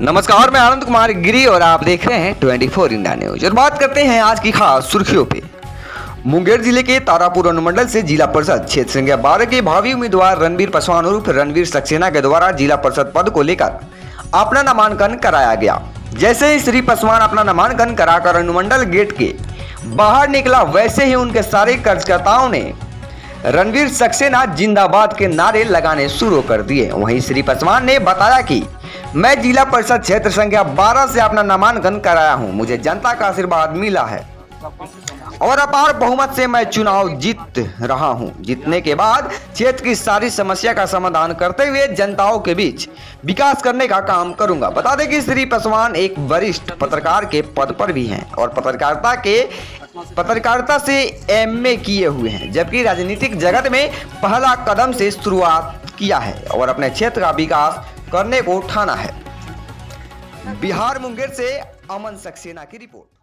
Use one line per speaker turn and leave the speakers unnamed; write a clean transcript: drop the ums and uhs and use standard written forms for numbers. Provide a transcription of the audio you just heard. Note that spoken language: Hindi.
नमस्कार, मैं आनंद कुमार गिरी और आप देख रहे हैं 24 इंडिया न्यूज। और बात करते हैं आज की खास सुर्खियों पे। मुंगेर जिले के तारापुर अनुमंडल से जिला परिषद क्षेत्र संख्या 12 के भावी उम्मीदवार रणवीर पासवान उर्फ रणवीर सक्सेना के द्वारा जिला परिषद पद को लेकर अपना नामांकन कराया गया। जैसे ही श्री पासवान अपना नामांकन कराकर अनुमंडल गेट के बाहर निकला, वैसे ही उनके सारे कार्यकर्ताओं ने रणवीर सक्सेना जिंदाबाद के नारे लगाने शुरू कर दिए। वहीं श्री पासवान ने बताया कि मैं जिला परिषद क्षेत्र संख्या 12 से अपना नामांकन कराया हूं। मुझे जनता का आशीर्वाद मिला है और अपार बहुमत से मैं चुनाव जीत रहा हूं। जीतने के बाद क्षेत्र की सारी समस्या का समाधान करते हुए जनताओं के बीच विकास करने का काम करूंगा। बता दें कि श्री पासवान एक वरिष्ठ पत्रकार के पद पर भी हैं और पत्रकारिता से एमए किए हुए हैं, जबकि राजनीतिक जगत में पहला कदम से शुरुआत किया है और अपने क्षेत्र का विकास करने को ठाना है। बिहार मुंगेर से अमन सक्सेना की रिपोर्ट।